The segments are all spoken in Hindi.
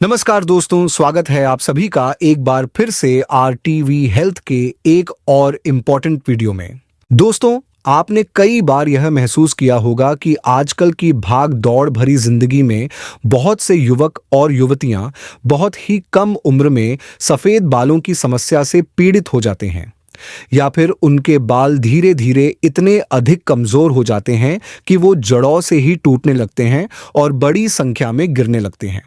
नमस्कार दोस्तों, स्वागत है आप सभी का एक बार फिर से आरटीवी हेल्थ के एक और इम्पॉर्टेंट वीडियो में। दोस्तों, आपने कई बार यह महसूस किया होगा कि आजकल की भाग दौड़ भरी जिंदगी में बहुत से युवक और युवतियां बहुत ही कम उम्र में सफेद बालों की समस्या से पीड़ित हो जाते हैं, या फिर उनके बाल धीरे धीरे इतने अधिक कमजोर हो जाते हैं कि वो जड़ों से ही टूटने लगते हैं और बड़ी संख्या में गिरने लगते हैं।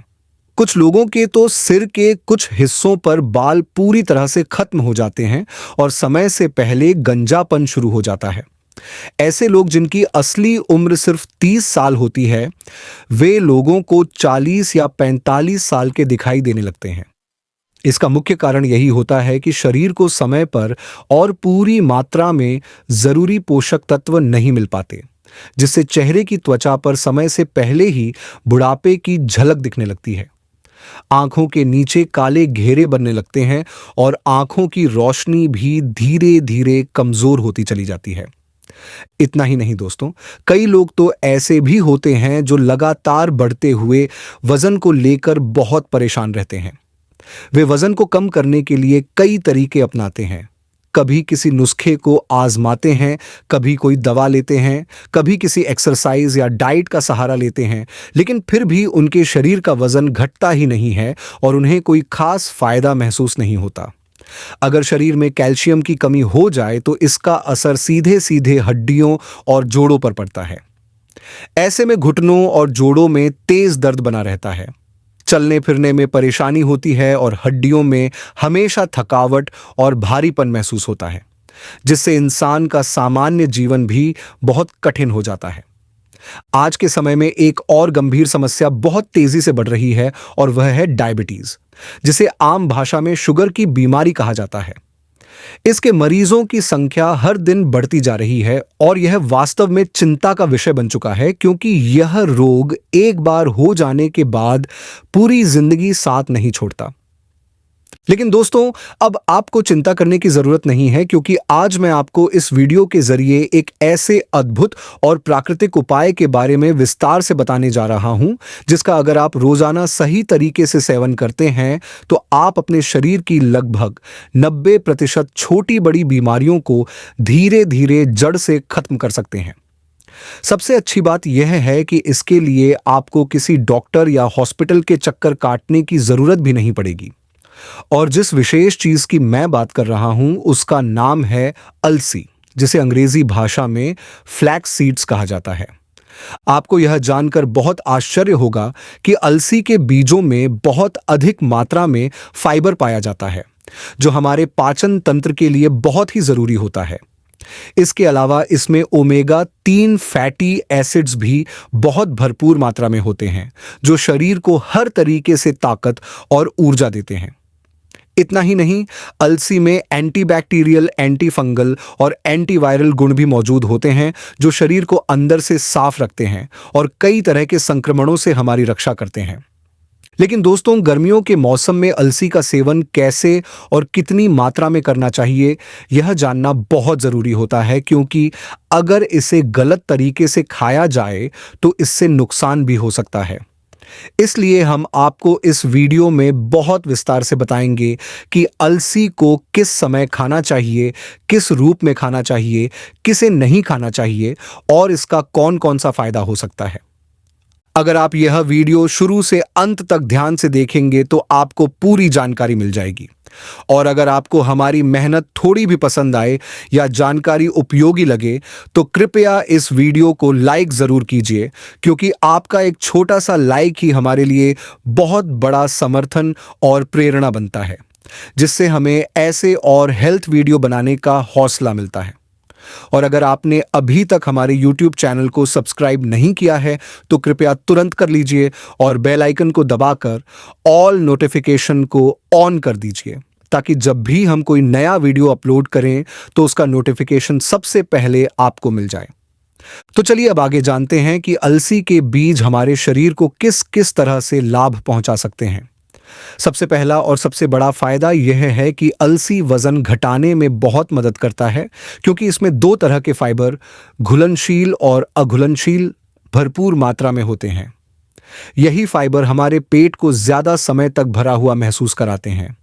कुछ लोगों के तो सिर के कुछ हिस्सों पर बाल पूरी तरह से खत्म हो जाते हैं और समय से पहले गंजापन शुरू हो जाता है। ऐसे लोग जिनकी असली उम्र सिर्फ 30 साल होती है, वे लोगों को 40 या 45 साल के दिखाई देने लगते हैं। इसका मुख्य कारण यही होता है कि शरीर को समय पर और पूरी मात्रा में जरूरी पोषक तत्व नहीं मिल पाते, जिससे चेहरे की त्वचा पर समय से पहले ही बुढ़ापे की झलक दिखने लगती है। आंखों के नीचे काले घेरे बनने लगते हैं और आंखों की रोशनी भी धीरे धीरे कमजोर होती चली जाती है। इतना ही नहीं दोस्तों, कई लोग तो ऐसे भी होते हैं जो लगातार बढ़ते हुए वजन को लेकर बहुत परेशान रहते हैं। वे वजन को कम करने के लिए कई तरीके अपनाते हैं। कभी किसी नुस्खे को आजमाते हैं, कभी कोई दवा लेते हैं, कभी किसी एक्सरसाइज या डाइट का सहारा लेते हैं, लेकिन फिर भी उनके शरीर का वजन घटता ही नहीं है और उन्हें कोई खास फायदा महसूस नहीं होता। अगर शरीर में कैल्शियम की कमी हो जाए तो इसका असर सीधे सीधे हड्डियों और जोड़ों पर पड़ता है। ऐसे में घुटनों और जोड़ों में तेज दर्द बना रहता है, चलने फिरने में परेशानी होती है और हड्डियों में हमेशा थकावट और भारीपन महसूस होता है, जिससे इंसान का सामान्य जीवन भी बहुत कठिन हो जाता है। आज के समय में एक और गंभीर समस्या बहुत तेजी से बढ़ रही है और वह है डायबिटीज, जिसे आम भाषा में शुगर की बीमारी कहा जाता है। इसके मरीजों की संख्या हर दिन बढ़ती जा रही है और यह वास्तव में चिंता का विषय बन चुका है, क्योंकि यह रोग एक बार हो जाने के बाद पूरी जिंदगी साथ नहीं छोड़ता। लेकिन दोस्तों, अब आपको चिंता करने की जरूरत नहीं है, क्योंकि आज मैं आपको इस वीडियो के जरिए एक ऐसे अद्भुत और प्राकृतिक उपाय के बारे में विस्तार से बताने जा रहा हूं, जिसका अगर आप रोजाना सही तरीके से सेवन करते हैं तो आप अपने शरीर की लगभग 90% छोटी बड़ी बीमारियों को धीरे धीरे जड़ से खत्म कर सकते हैं। सबसे अच्छी बात यह है कि इसके लिए आपको किसी डॉक्टर या हॉस्पिटल के चक्कर काटने की जरूरत भी नहीं पड़ेगी। और जिस विशेष चीज की मैं बात कर रहा हूं उसका नाम है अलसी, जिसे अंग्रेजी भाषा में फ्लैक्स सीड्स कहा जाता है। आपको यह जानकर बहुत आश्चर्य होगा कि अलसी के बीजों में बहुत अधिक मात्रा में फाइबर पाया जाता है, जो हमारे पाचन तंत्र के लिए बहुत ही जरूरी होता है। इसके अलावा इसमें ओमेगा 3 फैटी एसिड्स भी बहुत भरपूर मात्रा में होते हैं, जो शरीर को हर तरीके से ताकत और ऊर्जा देते हैं। इतना ही नहीं, अलसी में एंटीबैक्टीरियल, एंटी फंगल और एंटीवायरल गुण भी मौजूद होते हैं, जो शरीर को अंदर से साफ रखते हैं और कई तरह के संक्रमणों से हमारी रक्षा करते हैं। लेकिन दोस्तों, गर्मियों के मौसम में अलसी का सेवन कैसे और कितनी मात्रा में करना चाहिए, यह जानना बहुत जरूरी होता है, क्योंकि अगर इसे गलत तरीके से खाया जाए तो इससे नुकसान भी हो सकता है। इसलिए हम आपको इस वीडियो में बहुत विस्तार से बताएंगे कि अलसी को किस समय खाना चाहिए, किस रूप में खाना चाहिए, किसे नहीं खाना चाहिए और इसका कौन कौन सा फायदा हो सकता है। अगर आप यह वीडियो शुरू से अंत तक ध्यान से देखेंगे तो आपको पूरी जानकारी मिल जाएगी। और अगर आपको हमारी मेहनत थोड़ी भी पसंद आए या जानकारी उपयोगी लगे तो कृपया इस वीडियो को लाइक जरूर कीजिए, क्योंकि आपका एक छोटा सा लाइक ही हमारे लिए बहुत बड़ा समर्थन और प्रेरणा बनता है, जिससे हमें ऐसे और हेल्थ वीडियो बनाने का हौसला मिलता है। और अगर आपने अभी तक हमारे YouTube चैनल को सब्सक्राइब नहीं किया है तो कृपया तुरंत कर लीजिए और बेल आइकन को दबाकर ऑल नोटिफिकेशन को ऑन कर दीजिए, ताकि जब भी हम कोई नया वीडियो अपलोड करें तो उसका नोटिफिकेशन सबसे पहले आपको मिल जाए। तो चलिए अब आगे जानते हैं कि अलसी के बीज हमारे शरीर को किस किस तरह से लाभ पहुंचा सकते हैं। सबसे पहला और सबसे बड़ा फायदा यह है कि अलसी वजन घटाने में बहुत मदद करता है, क्योंकि इसमें 2 तरह के फाइबर, घुलनशील और अघुलनशील, भरपूर मात्रा में होते हैं। यही फाइबर हमारे पेट को ज्यादा समय तक भरा हुआ महसूस कराते हैं,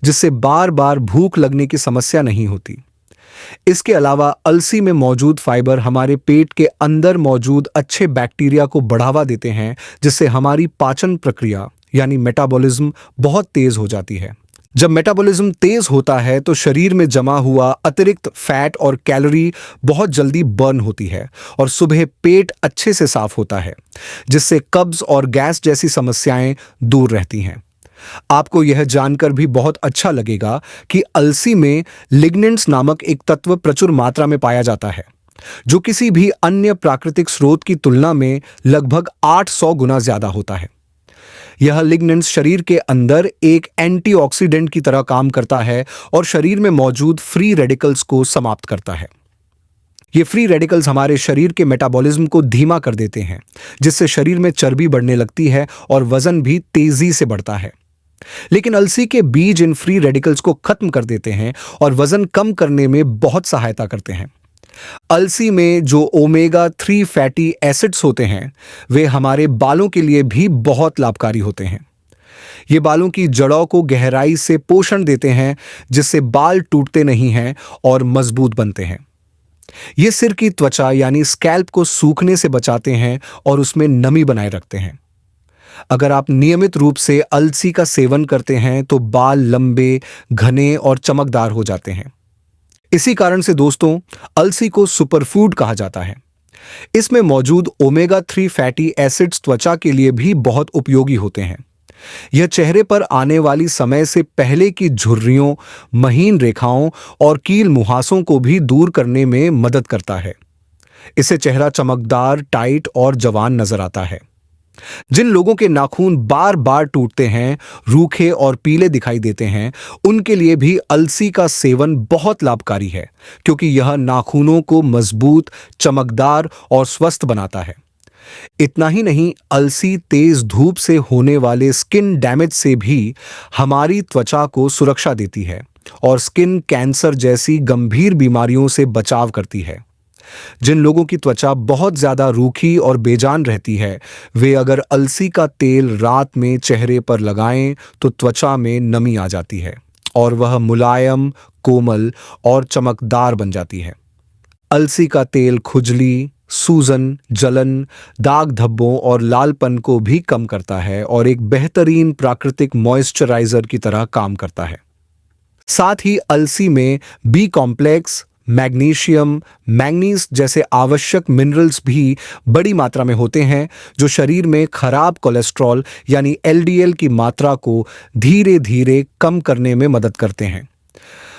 जिससे बार बार भूख लगने की समस्या नहीं होती। इसके अलावा अलसी में मौजूद फाइबर हमारे पेट के अंदर मौजूद अच्छे बैक्टीरिया को बढ़ावा देते हैं, जिससे हमारी पाचन प्रक्रिया यानी मेटाबॉलिज्म बहुत तेज हो जाती है। जब मेटाबॉलिज्म तेज होता है तो शरीर में जमा हुआ अतिरिक्त फैट और कैलोरी बहुत जल्दी बर्न होती है और सुबह पेट अच्छे से साफ होता है, जिससे कब्ज और गैस जैसी समस्याएं दूर रहती हैं। आपको यह जानकर भी बहुत अच्छा लगेगा कि अलसी में लिग्नेंट्स नामक एक तत्व प्रचुर मात्रा में पाया जाता है, जो किसी भी अन्य प्राकृतिक स्रोत की तुलना में लगभग 800 गुना ज्यादा होता है। यह लिग्नेंट्स शरीर के अंदर एक एंटीऑक्सीडेंट की तरह काम करता है और शरीर में मौजूद फ्री रेडिकल्स को समाप्त करता है। ये फ्री रेडिकल्स हमारे शरीर के मेटाबॉलिज्म को धीमा कर देते हैं, जिससे शरीर में चर्बी बढ़ने लगती है और वजन भी तेजी से बढ़ता है। लेकिन अलसी के बीज इन फ्री रेडिकल्स को खत्म कर देते हैं और वजन कम करने में बहुत सहायता करते हैं। अलसी में जो ओमेगा 3 फैटी एसिड्स होते हैं, वे हमारे बालों के लिए भी बहुत लाभकारी होते हैं। ये बालों की जड़ों को गहराई से पोषण देते हैं, जिससे बाल टूटते नहीं हैं और मजबूत बनते हैं। ये सिर की त्वचा यानी स्कैल्प को सूखने से बचाते हैं और उसमें नमी बनाए रखते हैं। अगर आप नियमित रूप से अलसी का सेवन करते हैं तो बाल लंबे, घने और चमकदार हो जाते हैं। इसी कारण से दोस्तों, अलसी को सुपरफूड कहा जाता है। इसमें मौजूद ओमेगा 3 फैटी एसिड्स त्वचा के लिए भी बहुत उपयोगी होते हैं। यह चेहरे पर आने वाली समय से पहले की झुर्रियों, महीन रेखाओं और कील मुहासों को भी दूर करने में मदद करता है। इससे चेहरा चमकदार, टाइट और जवान नजर आता है। जिन लोगों के नाखून बार बार टूटते हैं, रूखे और पीले दिखाई देते हैं, उनके लिए भी अलसी का सेवन बहुत लाभकारी है, क्योंकि यह नाखूनों को मजबूत, चमकदार और स्वस्थ बनाता है। इतना ही नहीं, अलसी तेज धूप से होने वाले स्किन डैमेज से भी हमारी त्वचा को सुरक्षा देती है और स्किन कैंसर जैसी गंभीर बीमारियों से बचाव करती है। जिन लोगों की त्वचा बहुत ज्यादा रूखी और बेजान रहती है, वे अगर अलसी का तेल रात में चेहरे पर लगाएं तो त्वचा में नमी आ जाती है और वह मुलायम, कोमल और चमकदार बन जाती है। अलसी का तेल खुजली, सूजन, जलन, दाग धब्बों और लालपन को भी कम करता है और एक बेहतरीन प्राकृतिक मॉइस्चराइजर की तरह काम करता है। साथ ही अलसी में बी कॉम्प्लेक्स, मैग्नीशियम, मैंगनीज जैसे आवश्यक मिनरल्स भी बड़ी मात्रा में होते हैं, जो शरीर में खराब कोलेस्ट्रॉल यानी एलडीएल की मात्रा को धीरे धीरे कम करने में मदद करते हैं।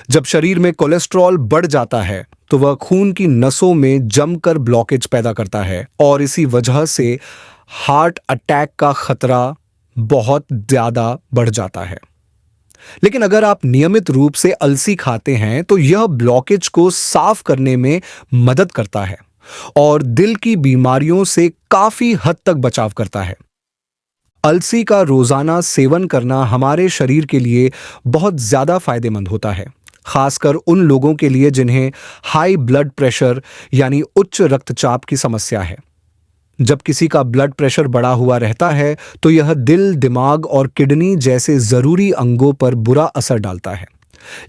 जब शरीर में कोलेस्ट्रॉल बढ़ जाता है तो वह खून की नसों में जमकर ब्लॉकेज पैदा करता है और इसी वजह से हार्ट अटैक का खतरा बहुत ज्यादा बढ़ जाता है। लेकिन अगर आप नियमित रूप से अलसी खाते हैं तो यह ब्लॉकेज को साफ करने में मदद करता है और दिल की बीमारियों से काफी हद तक बचाव करता है। अलसी का रोजाना सेवन करना हमारे शरीर के लिए बहुत ज्यादा फायदेमंद होता है, खासकर उन लोगों के लिए जिन्हें हाई ब्लड प्रेशर यानी उच्च रक्तचाप की समस्या है। जब किसी का ब्लड प्रेशर बढ़ा हुआ रहता है तो यह दिल, दिमाग और किडनी जैसे जरूरी अंगों पर बुरा असर डालता है।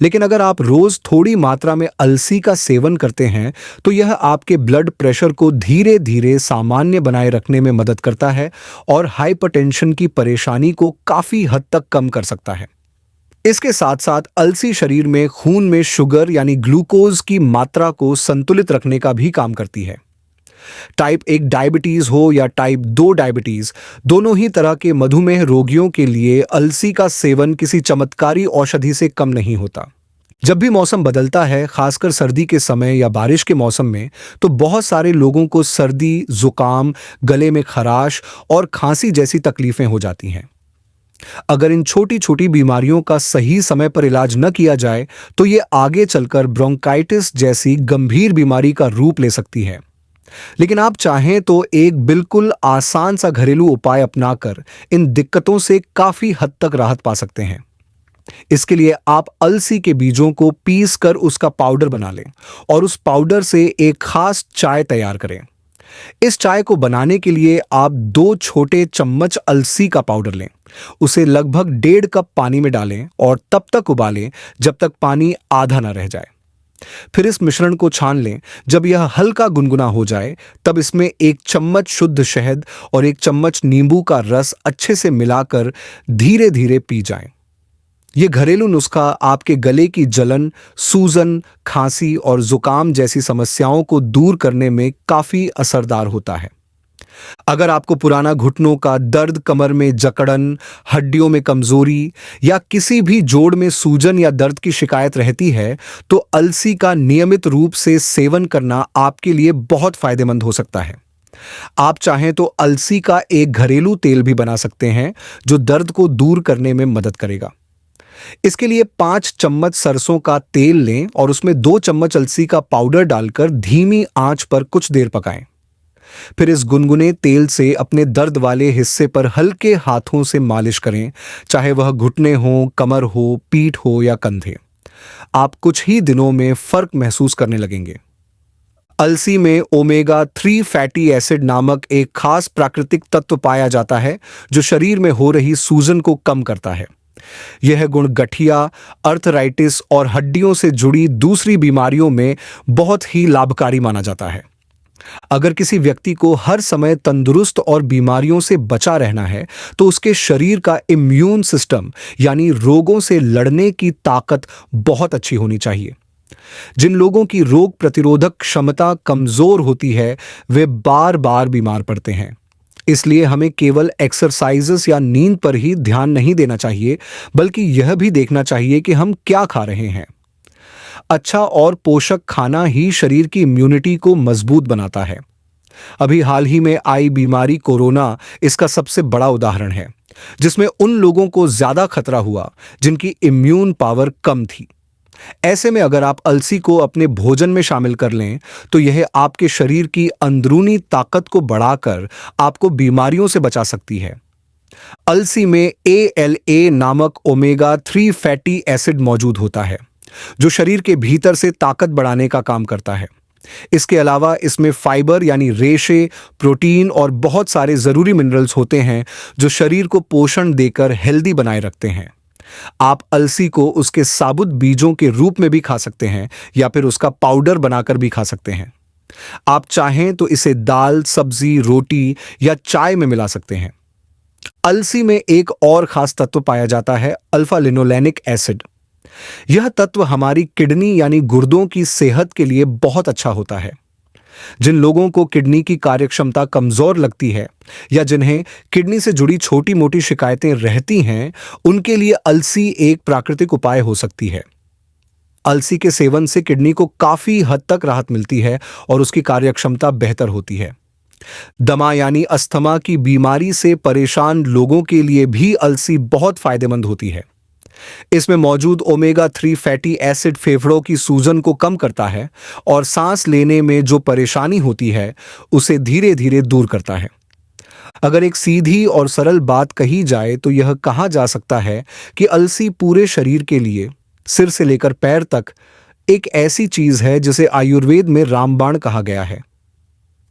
लेकिन अगर आप रोज थोड़ी मात्रा में अलसी का सेवन करते हैं तो यह आपके ब्लड प्रेशर को धीरे धीरे सामान्य बनाए रखने में मदद करता है और हाइपरटेंशन की परेशानी को काफी हद तक कम कर सकता है। इसके साथ साथ अलसी शरीर में खून में शुगर यानी ग्लूकोज की मात्रा को संतुलित रखने का भी काम करती है। टाइप 1 डायबिटीज हो या टाइप 2 डायबिटीज, दोनों ही तरह के मधुमेह रोगियों के लिए अलसी का सेवन किसी चमत्कारी औषधि से कम नहीं होता। जब भी मौसम बदलता है, खासकर सर्दी के समय या बारिश के मौसम में, तो बहुत सारे लोगों को सर्दी, जुकाम, गले में खराश और खांसी जैसी तकलीफें हो जाती हैं। अगर इन छोटी छोटी बीमारियों का सही समय पर इलाज न किया जाए तो ये आगे चलकर ब्रोंकाइटिस जैसी गंभीर बीमारी का रूप ले सकती है। लेकिन आप चाहें तो एक बिल्कुल आसान सा घरेलू उपाय अपनाकर इन दिक्कतों से काफी हद तक राहत पा सकते हैं। इसके लिए आप अलसी के बीजों को पीस कर उसका पाउडर बना लें और उस पाउडर से एक खास चाय तैयार करें। इस चाय को बनाने के लिए आप 2 छोटे चम्मच अलसी का पाउडर लें। उसे लगभग 1.5 कप पानी में डालें और तब तक उबालें जब तक पानी आधा ना रह जाए। फिर इस मिश्रण को छान लें। जब यह हल्का गुनगुना हो जाए तब इसमें 1 चम्मच शुद्ध शहद और 1 चम्मच नींबू का रस अच्छे से मिलाकर धीरे धीरे पी जाएं। ये घरेलू नुस्खा आपके गले की जलन, सूजन, खांसी और जुकाम जैसी समस्याओं को दूर करने में काफी असरदार होता है। अगर आपको पुराना घुटनों का दर्द, कमर में जकड़न, हड्डियों में कमजोरी या किसी भी जोड़ में सूजन या दर्द की शिकायत रहती है, तो अलसी का नियमित रूप से सेवन करना आपके लिए बहुत फायदेमंद हो सकता है। आप चाहें तो अलसी का एक घरेलू तेल भी बना सकते हैं जो दर्द को दूर करने में मदद करेगा। इसके लिए 5 चम्मच सरसों का तेल लें और उसमें 2 चम्मच अलसी का पाउडर डालकर धीमी आंच पर कुछ देर पकाएं। फिर इस गुनगुने तेल से अपने दर्द वाले हिस्से पर हल्के हाथों से मालिश करें, चाहे वह घुटने हो, कमर हो, पीठ हो या कंधे। आप कुछ ही दिनों में फर्क महसूस करने लगेंगे। अलसी में ओमेगा 3 फैटी एसिड नामक एक खास प्राकृतिक तत्व पाया जाता है जो शरीर में हो रही सूजन को कम करता है। यह गुण गठिया, अर्थराइटिस और हड्डियों से जुड़ी दूसरी बीमारियों में बहुत ही लाभकारी माना जाता है। अगर किसी व्यक्ति को हर समय तंदुरुस्त और बीमारियों से बचा रहना है, तो उसके शरीर का इम्यून सिस्टम यानी रोगों से लड़ने की ताकत बहुत अच्छी होनी चाहिए। जिन लोगों की रोग प्रतिरोधक क्षमता कमजोर होती है, वे बार बार बीमार पड़ते हैं। इसलिए हमें केवल एक्सरसाइजेस या नींद पर ही ध्यान नहीं देना चाहिए, बल्कि यह भी देखना चाहिए कि हम क्या खा रहे हैं। अच्छा और पोषक खाना ही शरीर की इम्यूनिटी को मजबूत बनाता है। अभी हाल ही में आई बीमारी कोरोना इसका सबसे बड़ा उदाहरण है, जिसमें उन लोगों को ज्यादा खतरा हुआ जिनकी इम्यून पावर कम थी। ऐसे में अगर आप अलसी को अपने भोजन में शामिल कर लें, तो यह आपके शरीर की अंदरूनी ताकत को बढ़ाकर आपको बीमारियों से बचा सकती है। अलसी में ALA नामक ओमेगा 3 फैटी एसिड मौजूद होता है, जो शरीर के भीतर से ताकत बढ़ाने का काम करता है। इसके अलावा इसमें फाइबर यानी रेशे, प्रोटीन और बहुत सारे जरूरी मिनरल्स होते हैं जो शरीर को पोषण देकर हेल्दी बनाए रखते हैं। आप अलसी को उसके साबुत बीजों के रूप में भी खा सकते हैं या फिर उसका पाउडर बनाकर भी खा सकते हैं। आप चाहें तो इसे दाल, सब्जी, रोटी या चाय में मिला सकते हैं। अलसी में एक और खास तत्व पाया जाता है, अल्फा लिनोलेनिक एसिड। यह तत्व हमारी किडनी यानी गुर्दों की सेहत के लिए बहुत अच्छा होता है। जिन लोगों को किडनी की कार्यक्षमता कमजोर लगती है या जिन्हें किडनी से जुड़ी छोटी मोटी शिकायतें रहती हैं, उनके लिए अलसी एक प्राकृतिक उपाय हो सकती है। अलसी के सेवन से किडनी को काफी हद तक राहत मिलती है और उसकी कार्यक्षमता बेहतर होती है। दमा यानी अस्थमा की बीमारी से परेशान लोगों के लिए भी अलसी बहुत फायदेमंद होती है। इसमें मौजूद ओमेगा 3 फैटी एसिड फेफड़ों की सूजन को कम करता है और सांस लेने में जो परेशानी होती है उसे धीरे धीरे दूर करता है। अगर एक सीधी और सरल बात कही जाए तो यह कहा जा सकता है कि अलसी पूरे शरीर के लिए, सिर से लेकर पैर तक, एक ऐसी चीज है जिसे आयुर्वेद में रामबाण कहा गया है।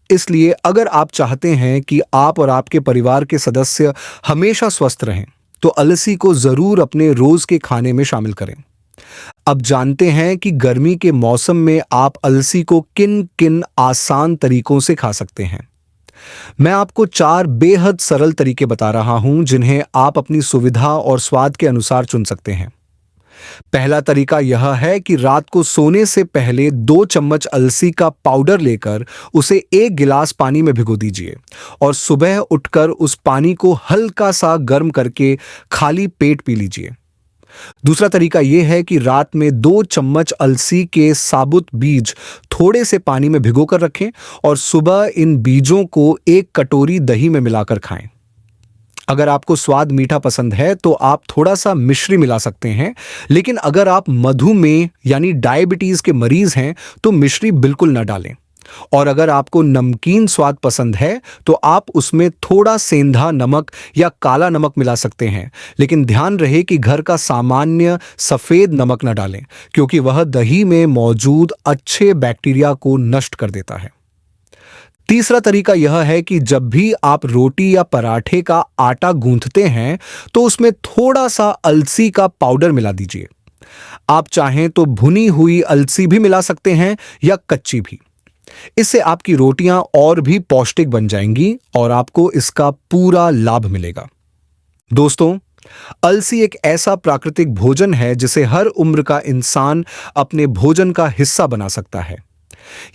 इसलिए अगर आप चाहते हैं कि आप और आपके परिवार के सदस्य हमेशा स्वस्थ रहें, तो अलसी को जरूर अपने रोज के खाने में शामिल करें। अब जानते हैं कि गर्मी के मौसम में आप अलसी को किन किन आसान तरीकों से खा सकते हैं। मैं आपको 4 बेहद सरल तरीके बता रहा हूं जिन्हें आप अपनी सुविधा और स्वाद के अनुसार चुन सकते हैं। पहला तरीका यह है कि रात को सोने से पहले 2 चम्मच अलसी का पाउडर लेकर उसे 1 गिलास पानी में भिगो दीजिए और सुबह उठकर उस पानी को हल्का सा गर्म करके खाली पेट पी लीजिए। दूसरा तरीका यह है कि रात में 2 चम्मच अलसी के साबुत बीज थोड़े से पानी में भिगोकर रखें और सुबह इन बीजों को 1 कटोरी दही में मिलाकर खाएं। अगर आपको स्वाद मीठा पसंद है तो आप थोड़ा सा मिश्री मिला सकते हैं, लेकिन अगर आप मधुमेह यानी डायबिटीज के मरीज हैं तो मिश्री बिल्कुल न डालें। और अगर आपको नमकीन स्वाद पसंद है तो आप उसमें थोड़ा सेंधा नमक या काला नमक मिला सकते हैं, लेकिन ध्यान रहे कि घर का सामान्य सफेद नमक न डालें, क्योंकि वह दही में मौजूद अच्छे बैक्टीरिया को नष्ट कर देता है। तीसरा तरीका यह है कि जब भी आप रोटी या पराठे का आटा गूंथते हैं तो उसमें थोड़ा सा अलसी का पाउडर मिला दीजिए। आप चाहें तो भुनी हुई अलसी भी मिला सकते हैं या कच्ची भी। इससे आपकी रोटियां और भी पौष्टिक बन जाएंगी और आपको इसका पूरा लाभ मिलेगा। दोस्तों, अलसी एक ऐसा प्राकृतिक भोजन है जिसे हर उम्र का इंसान अपने भोजन का हिस्सा बना सकता है।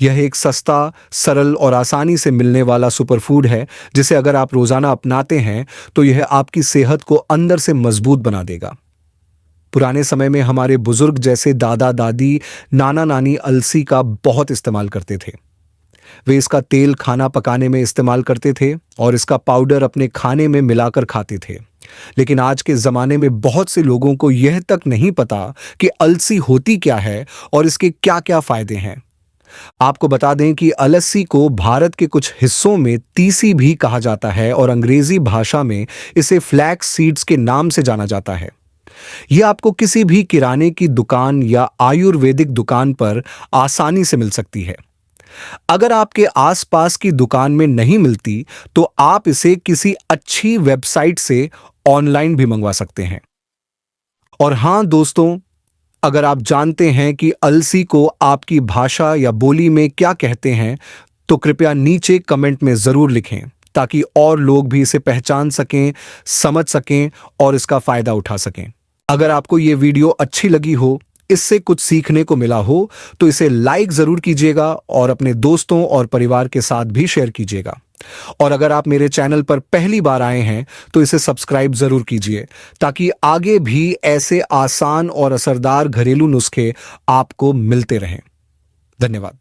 यह एक सस्ता, सरल और आसानी से मिलने वाला सुपरफूड है जिसे अगर आप रोजाना अपनाते हैं तो यह आपकी सेहत को अंदर से मजबूत बना देगा। पुराने समय में हमारे बुजुर्ग जैसे दादा दादी, नाना नानी अलसी का बहुत इस्तेमाल करते थे। वे इसका तेल खाना पकाने में इस्तेमाल करते थे और इसका पाउडर अपने खाने में मिलाकर खाते थे। लेकिन आज के जमाने में बहुत से लोगों को यह तक नहीं पता कि अलसी होती क्या है और इसके क्या क्या फायदे हैं। आपको बता दें कि अलसी को भारत के कुछ हिस्सों में तीसी भी कहा जाता है और अंग्रेजी भाषा में इसे फ्लैक्स सीड्स के नाम से जाना जाता है। यह आपको किसी भी किराने की दुकान या आयुर्वेदिक दुकान पर आसानी से मिल सकती है। अगर आपके आसपास की दुकान में नहीं मिलती तो आप इसे किसी अच्छी वेबसाइट से ऑनलाइन भी मंगवा सकते हैं। और हां दोस्तों, अगर आप जानते हैं कि अलसी को आपकी भाषा या बोली में क्या कहते हैं तो कृपया नीचे कमेंट में जरूर लिखें ताकि और लोग भी इसे पहचान सकें, समझ सकें और इसका फायदा उठा सकें। अगर आपको ये वीडियो अच्छी लगी हो, इससे कुछ सीखने को मिला हो तो इसे लाइक जरूर कीजिएगा और अपने दोस्तों और परिवार के साथ भी शेयर कीजिएगा। और अगर आप मेरे चैनल पर पहली बार आए हैं तो इसे सब्सक्राइब जरूर कीजिए ताकि आगे भी ऐसे आसान और असरदार घरेलू नुस्खे आपको मिलते रहें। धन्यवाद।